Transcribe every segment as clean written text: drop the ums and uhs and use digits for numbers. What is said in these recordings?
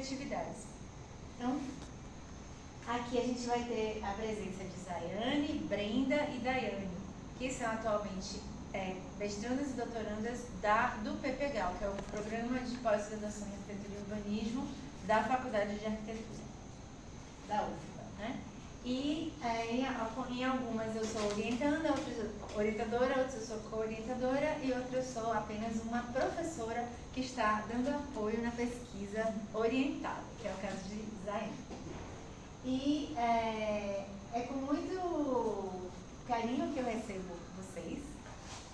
subjetividades. Então, aqui a gente vai ter a presença de Zaiane, Brenda e Daiane, que são atualmente mestrandas e doutorandas do PPGAL, que é o Programa de Pós-Graduação em Arquitetura e Urbanismo da Faculdade de Arquitetura, da UFBA, né? E em algumas eu sou orientanda, outras orientadora, outras eu sou co-orientadora e outras eu sou apenas uma professora que está dando apoio na pesquisa orientada, que é o caso de Zaiane. E é com muito carinho que eu recebo vocês.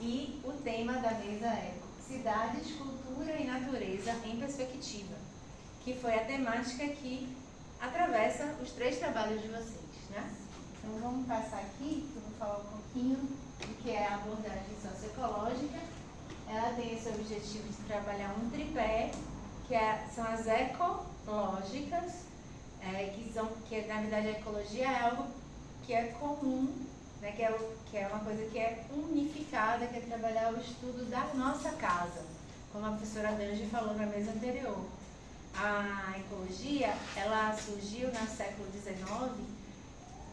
E o tema da mesa é Cidades, Cultura e Natureza em Perspectiva, que foi a temática que atravessa os 3 trabalhos de vocês, né? Então vamos passar aqui, eu vou falar um pouquinho do que é a abordagem socioecológica. Ela tem esse objetivo de trabalhar um tripé, são as ecológicas, que na verdade a ecologia é algo que é comum, né, que é uma coisa que é unificada, que é trabalhar o estudo da nossa casa, como a professora Dange falou na mesa anterior. A ecologia, ela surgiu no século XIX,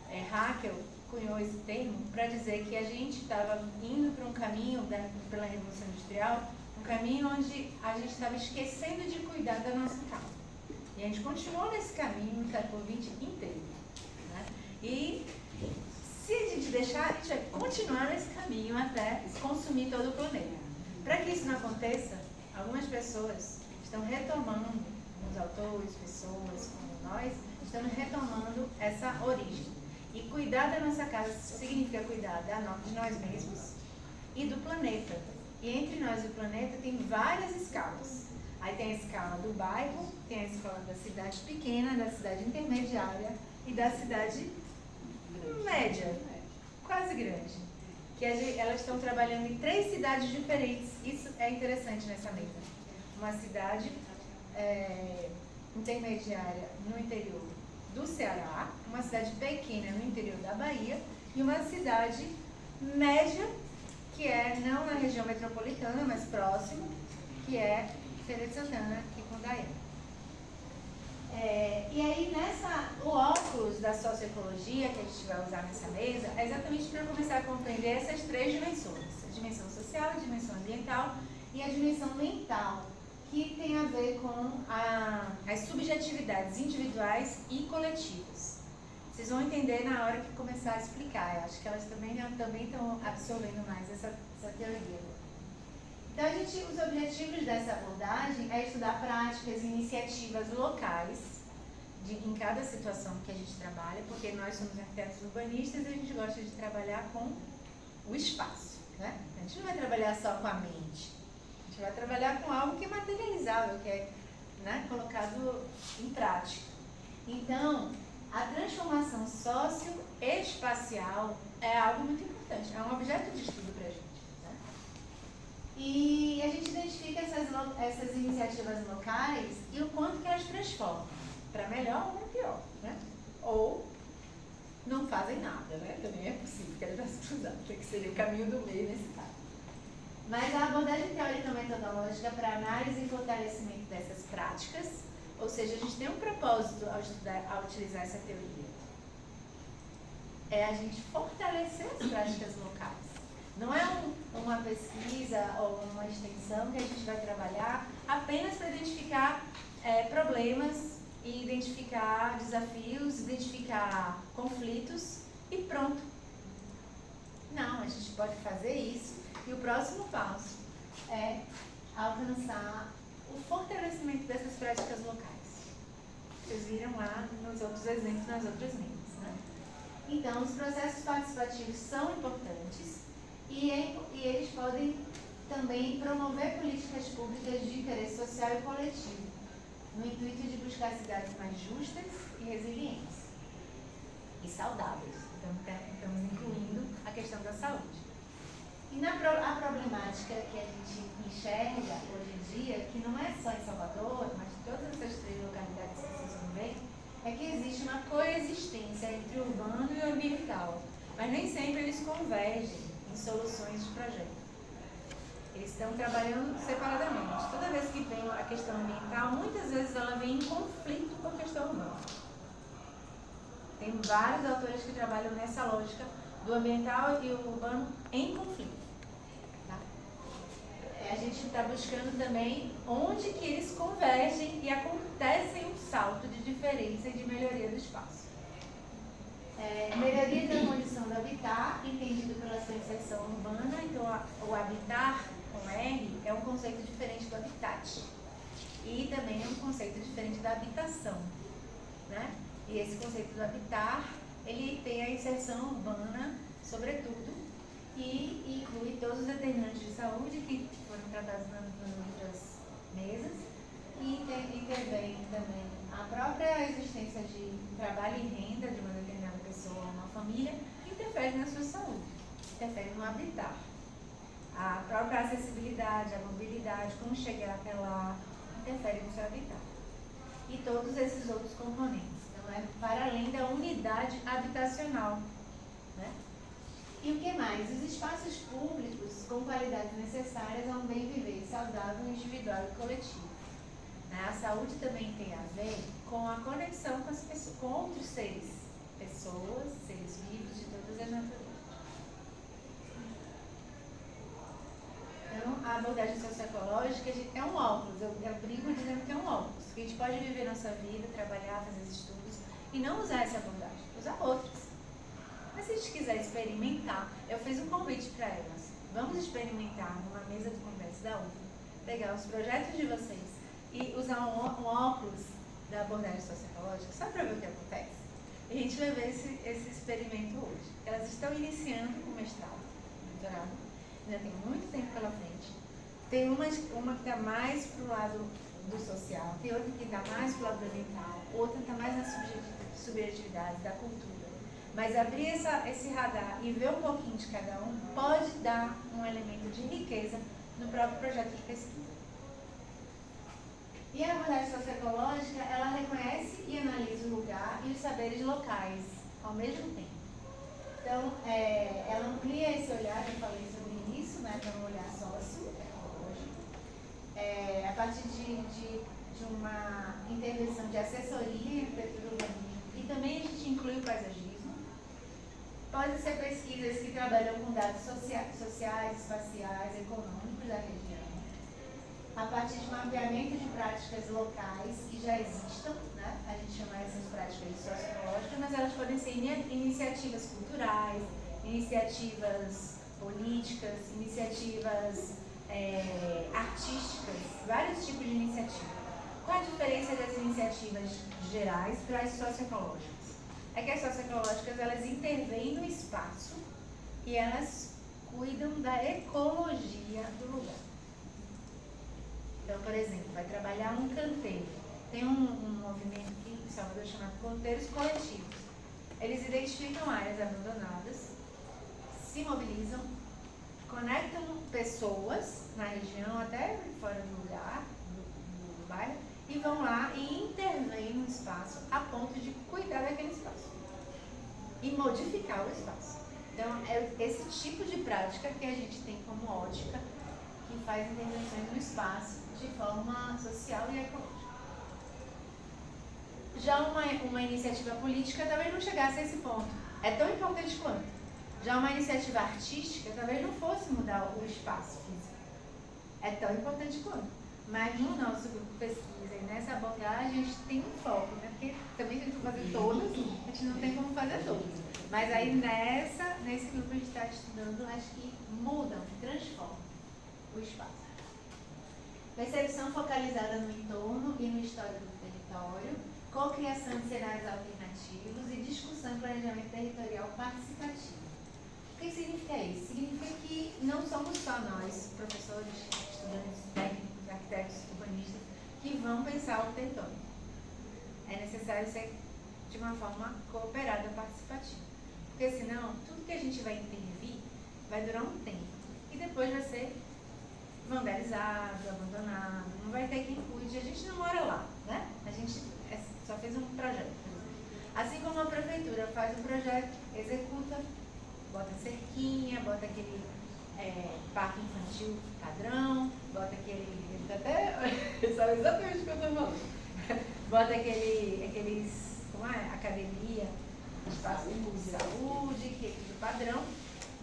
Haeckel cunhou esse termo para dizer que a gente estava indo para um caminho, pela Revolução Industrial, um caminho onde a gente estava esquecendo de cuidar da nossa casa. E a gente continuou nesse caminho no século XX inteiro, né? E se a gente deixar, a gente vai continuar nesse caminho até consumir todo o planeta. Para que isso não aconteça, algumas pessoas estão retomando, alguns autores, pessoas como nós, estamos retomando essa origem. E cuidar da nossa casa significa cuidar de nós mesmos e do planeta. E entre nós e o planeta tem várias escalas. Aí tem a escala do bairro, tem a escala da cidade pequena, da cidade intermediária e da cidade média, quase grande. Que elas estão trabalhando em 3 cidades diferentes. Isso é interessante nessa mesa. Uma cidade intermediária no interior do Ceará, uma cidade pequena no interior da Bahia e uma cidade média, que é não na região metropolitana, mas próximo, que é Feira de Santana, aqui com Daiane. E aí, o óculos da socioecologia que a gente vai usar nessa mesa é exatamente para começar a compreender essas 3 dimensões: a dimensão social, a dimensão ambiental e a dimensão mental, que tem a ver com as subjetividades individuais e coletivas. Vocês vão entender na hora que começar a explicar. Eu acho que elas também estão absorvendo mais essa teoria. Então, os objetivos dessa abordagem é estudar práticas e iniciativas locais em cada situação que a gente trabalha, porque nós somos arquitetos urbanistas e a gente gosta de trabalhar com o espaço, né? A gente não vai trabalhar só com a mente, a gente vai trabalhar com algo que é materializável, que é, né, colocado em prática. Então, a transformação socioespacial é algo muito importante, é um objeto de estudo para a gente. E a gente identifica essas iniciativas locais e o quanto que elas transformam, para melhor ou para pior, né? Ou não fazem nada, né? Também é possível que elas já se cruzaram, que seria o caminho do meio nesse caso. Mas a abordagem teórico-metodológica para análise e fortalecimento dessas práticas, ou seja, a gente tem um propósito ao utilizar essa teoria, é a gente fortalecer as práticas locais. Não é uma pesquisa ou uma extensão que a gente vai trabalhar apenas para identificar problemas e identificar desafios, identificar conflitos e pronto. Não, a gente pode fazer isso e o próximo passo é alcançar o fortalecimento dessas práticas locais. Vocês viram lá nos outros exemplos, nas outras mesas, né? Então, os processos participativos são importantes. E eles podem também promover políticas públicas de interesse social e coletivo, no intuito de buscar cidades mais justas e resilientes e saudáveis. Então, estamos incluindo a questão da saúde. E a problemática que a gente enxerga hoje em dia, que não é só em Salvador, mas em todas essas 3 localidades que vocês vão ver, é que existe uma coexistência entre o urbano e o ambiental, mas nem sempre eles convergem em soluções de projeto. Eles estão trabalhando separadamente. Toda vez que vem a questão ambiental, muitas vezes ela vem em conflito com a questão urbana. Tem vários autores que trabalham nessa lógica do ambiental e o urbano em conflito. Tá? A gente está buscando também onde que eles convergem e acontecem um salto de diferença e de melhoria do espaço. Melhoria da condição do habitar, entendido pela sua inserção urbana. Então, o habitar, com R, é um conceito diferente do habitat. E também é um conceito diferente da habitação. Né? E esse conceito do habitar, ele tem a inserção urbana, sobretudo, e inclui todos os determinantes de saúde que foram tratados nas outras mesas, e intervém também a própria existência de trabalho e renda de uma determinada pessoa ou uma família, que interfere na sua saúde, interfere no habitar. A própria acessibilidade, a mobilidade, como chegar até lá, interfere no seu habitar. E todos esses outros componentes. Então, é para além da unidade habitacional. Né? E o que mais? Os espaços públicos com qualidades necessárias a um bem viver saudável, individual e coletivo. A saúde também tem a ver com a conexão com as pessoas, com outros seres, pessoas, seres vivos de todas as naturezas. Então, a abordagem socioecológica é um óculos, eu brinco dizendo que é um óculos, que a gente pode viver nossa vida, trabalhar, fazer estudos e não usar essa abordagem, usar outras. Mas se a gente quiser experimentar, eu fiz um convite para elas. Vamos experimentar numa mesa de conversa da UFA, pegar os projetos de vocês e usar um óculos da abordagem socioecológica, só para ver o que acontece. E a gente vai ver esse experimento hoje. Elas estão iniciando o mestrado, o doutorado, ainda tem muito tempo pela frente. Tem uma que está mais para o lado do social, tem outra que está mais para o lado ambiental, outra está mais na subjetividade, da cultura. Mas abrir esse radar e ver um pouquinho de cada um pode dar um elemento de riqueza no próprio projeto de pesquisa. E a abordagem socioecológica, ela reconhece e analisa o lugar e os saberes locais ao mesmo tempo. Então, ela amplia esse olhar, eu falei sobre isso, né, para um olhar socioecológico, a partir de uma intervenção de assessoria em arquitetura e urbanismo, e também a gente inclui o paisagismo. Podem ser pesquisas que trabalham com dados sociais, espaciais, econômicos da região, a partir de mapeamento de práticas locais que já existam, né? A gente chama essas práticas socioecológicas, mas elas podem ser iniciativas culturais, iniciativas políticas, iniciativas artísticas, vários tipos de iniciativa. Qual a diferença das iniciativas gerais para as socioecológicas? É que as socioecológicas, elas intervêm no espaço e elas cuidam da ecologia do lugar. Então, por exemplo, vai trabalhar um canteiro. Tem um movimento aqui em Salvador chamado canteiros coletivos. Eles identificam áreas abandonadas, se mobilizam, conectam pessoas na região, até fora do lugar, do bairro, e vão lá e intervêm no espaço a ponto de cuidar daquele espaço e modificar o espaço. Então, é esse tipo de prática que a gente tem como ótica, que faz intervenções no espaço de forma social e ecológica. Já uma iniciativa política talvez não chegasse a esse ponto. É tão importante quanto. Já uma iniciativa artística talvez não fosse mudar o espaço físico. É tão importante quanto. Mas no nosso grupo de pesquisa e nessa abordagem a gente tem um foco, né? Porque também se a gente for fazer todas, a gente não tem como fazer todas. Mas aí nesse grupo a gente está estudando as que mudam, transformam o espaço. Percepção focalizada no entorno e no histórico do território, cocriação de cenários alternativos e discussão e planejamento territorial participativo. O que significa isso? Significa que não somos só nós, professores, estudantes, técnicos, arquitetos, urbanistas, que vão pensar o território. É necessário ser de uma forma cooperada, participativa. Porque senão, tudo que a gente vai intervir vai durar um tempo. E depois vai ser vandalizado, abandonado, não vai ter quem cuide. A gente não mora lá, né? A gente só fez um projeto. Assim como a prefeitura faz um projeto, executa, bota cerquinha, bota aquele parque infantil padrão, bota aquele... Ele tá até... sabe exatamente o que eu estou falando. bota aqueles, como é? Academia, espaço de saúde, que é tudo padrão.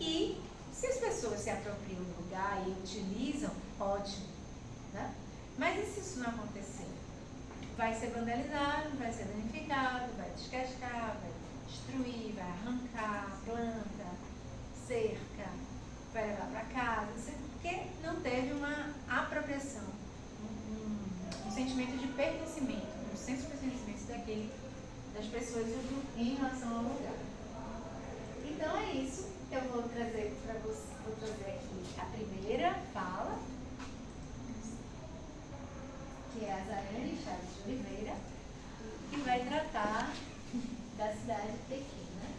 E se as pessoas se apropriam do lugar e utilizam, ótimo, né? Mas e se isso não acontecer? Vai ser vandalizado, vai ser danificado, vai descascar, vai destruir, vai arrancar planta, cerca, vai levar para casa, porque não teve uma apropriação, um sentimento de pertencimento, um senso de pertencimento das pessoas em relação ao lugar. Então é isso. Eu vou trazer para você, vou trazer aqui a primeira fala, que é a Zaiane Chaves de Oliveira, que vai tratar da cidade de Pequim, né?